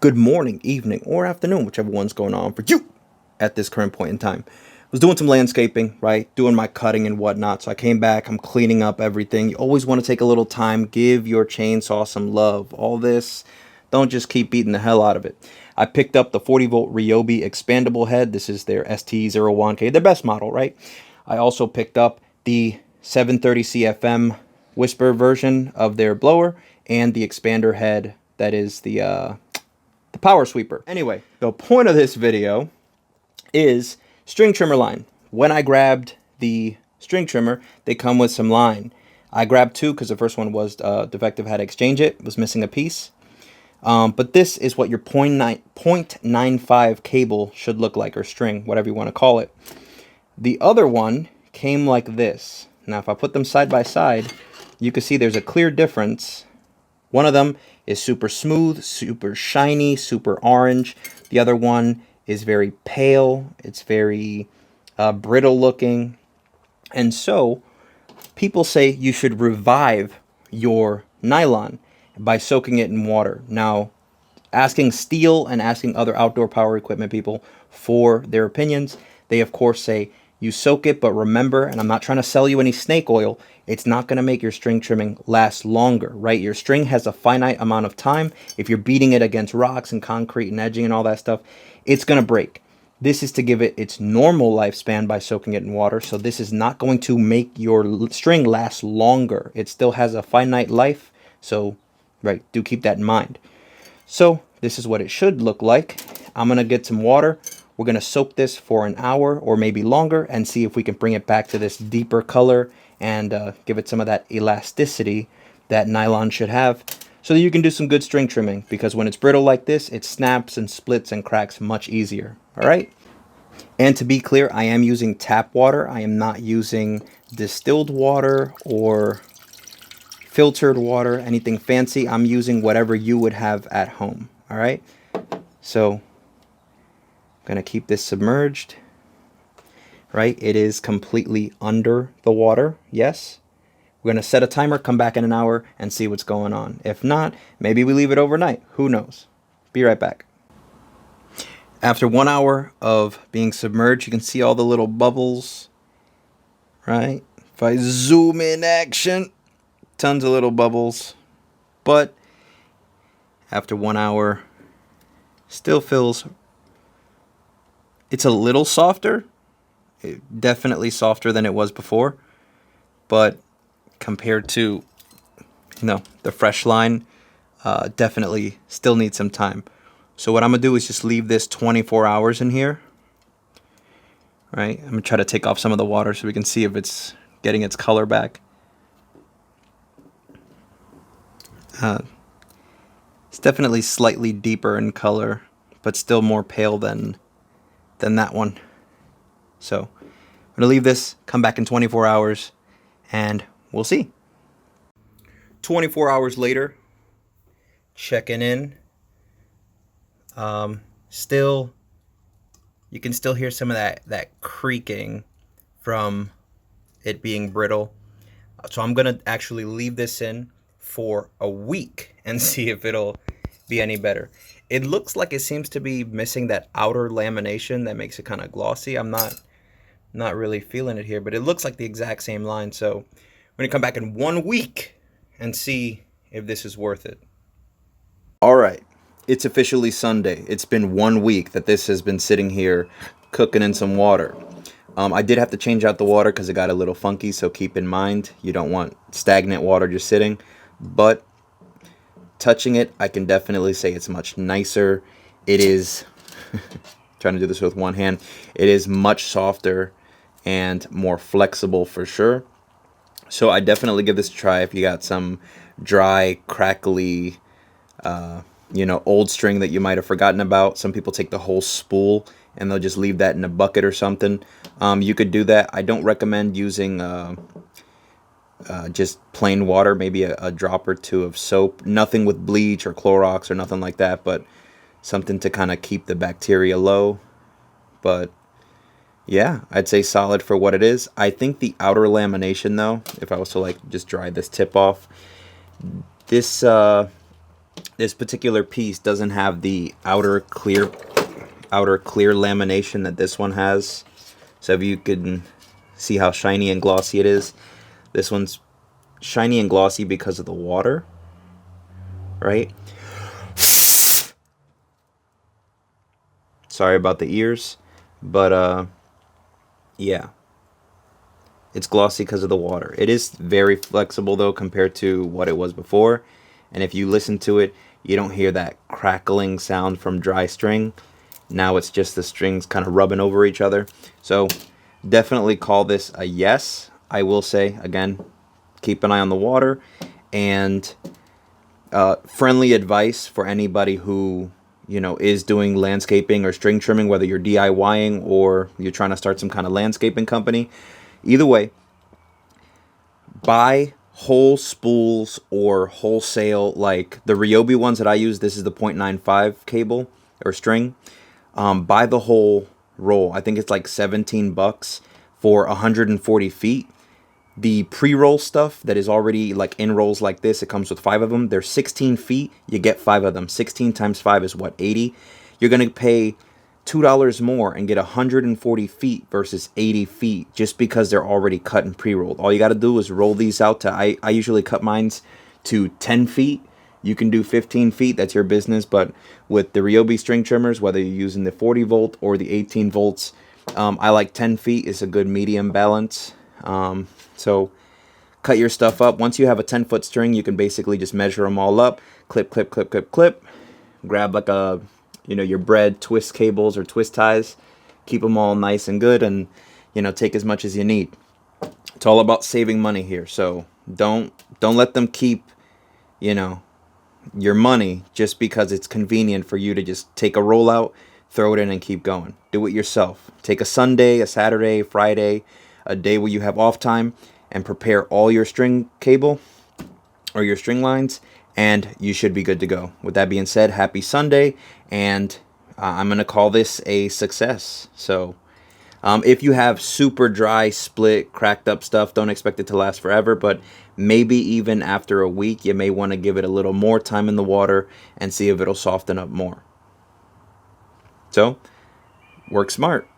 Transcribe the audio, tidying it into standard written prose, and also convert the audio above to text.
good morning, evening, or afternoon, whichever one's going on for you at this current point in time. I was doing some landscaping, right? Doing my cutting and whatnot. So I came back, I'm cleaning up everything. You always want to take a little time, give your chainsaw some love. All this, don't just keep beating the hell out of it. I picked up the 40 volt Ryobi expandable head. This is their ST01K, the best model, right? I also picked up the 730 CFM Whisper version of their blower and the expander head that is the power sweeper. Anyway, the point of this video is string trimmer line. When I grabbed the string trimmer, they come with some line. I grabbed two because the first one was defective, had to exchange it, was missing a piece. But this is what your 0.95 cable should look like, or string, whatever you want to call it. The other one came like this. Now, if I put them side by side, you can see there's a clear difference. One of them is super smooth, super shiny, super orange. The other one is very pale. It's very brittle looking. And so people say you should revive your nylon by soaking it in water. Now, asking Steel and asking other outdoor power equipment people for their opinions, they of course say you soak it, but remember, and I'm not trying to sell you any snake oil, it's not going to make your string trimming last longer, right? Your string has a finite amount of time. If you're beating it against rocks and concrete and edging and all that stuff, it's going to break. This is to give it its normal lifespan by soaking it in water. So this is not going to make your string last longer. It still has a finite life. So, right, do keep that in mind. So this is what it should look like. I'm going to get some water. We're going to soak this for an hour or maybe longer and see if we can bring it back to this deeper color and give it some of that elasticity that nylon should have, so that you can do some good string trimming, because when it's brittle like this, it snaps and splits and cracks much easier. All right. And to be clear, I am using tap water. I am not using distilled water or filtered water, anything fancy. I'm using whatever you would have at home. All right. So I'm going to keep this submerged. Right, it is completely under the water. Yes. We're going to set a timer, come back in an hour, and see what's going on. If not, maybe we leave it overnight. Who knows? Be right back. After 1 hour of being submerged, you can see all the little bubbles. Right? If I zoom in action, tons of little bubbles. But after 1 hour, still feels, it's a little softer. Definitely softer than it was before, but compared to, the fresh line, definitely still needs some time. So what I'm gonna do is just leave this 24 hours in here. Right, I'm gonna try to take off some of the water so we can see if it's getting its color back. It's definitely slightly deeper in color, but still more pale than that one. So I'm going to leave this, come back in 24 hours, and we'll see. 24 hours later, checking in. Still, you can still hear some of that creaking from it being brittle. So I'm going to actually leave this in for a week and see if it'll be any better. It looks like it seems to be missing that outer lamination that makes it kind of glossy. I'm not really feeling it here, but it looks like the exact same line. So we're going to come back in 1 week and see if this is worth it. All right. It's officially Sunday. It's been 1 week that this has been sitting here cooking in some water. I did have to change out the water because it got a little funky. So keep in mind, you don't want stagnant water just sitting. But touching it, I can definitely say it's much nicer. It is, trying to do this with one hand, it is much softer and more flexible for sure. So I definitely give this a try if you got some dry, crackly, old string that you might have forgotten about. Some people take the whole spool and they'll just leave that in a bucket or something. You could do that. I don't recommend using just plain water, maybe a drop or two of soap. Nothing with bleach or Clorox or nothing like that, but something to kind of keep the bacteria low. But yeah, I'd say solid for what it is. I think the outer lamination, though, if I was to just dry this tip off, this This particular piece doesn't have the outer clear lamination that this one has. So if you can see how shiny and glossy it is, this one's shiny and glossy because of the water, right? Sorry about the ears, but yeah, it's glossy because of the water. It is very flexible though compared to what it was before, and if you listen to it, you don't hear that crackling sound from dry string. Now it's just the strings kind of rubbing over each other. So definitely call this a yes. I will say again, keep an eye on the water, and friendly advice for anybody who, you know, is doing landscaping or string trimming, whether you're DIYing or you're trying to start some kind of landscaping company. Either way, buy whole spools or wholesale, like the Ryobi ones that I use. This is the 0.95 cable or string. Buy the whole roll. I think it's like 17 bucks for 140 feet. The pre-roll stuff that is already like in rolls like this, it comes with 5 of them. They're 16 feet. You get 5 of them. 16 times 5 is what, 80? You're going to pay $2 more and get 140 feet versus 80 feet just because they're already cut and pre-rolled. All you got to do is roll these out to, I usually cut mines to 10 feet. You can do 15 feet, that's your business. But with the Ryobi string trimmers, whether you're using the 40 volt or the 18 volts, I like 10 feet. It's a good medium balance. So cut your stuff up. Once you have a 10-foot string, you can basically just measure them all up. Clip, clip, clip, clip, clip. Grab like a, you know, your bread twist cables or twist ties. Keep them all nice and good, and, you know, take as much as you need. It's all about saving money here. So don't let them keep, you know, your money just because it's convenient for you to just take a rollout, throw it in, and keep going. Do it yourself. Take a Sunday, a Saturday, Friday, a day where you have off time, and prepare all your string cable or your string lines, and you should be good to go. With that being said, happy Sunday, and I'm going to call this a success. So if you have super dry, split, cracked up stuff, don't expect it to last forever, but maybe even after a week, you may want to give it a little more time in the water and see if it'll soften up more. So, work smart.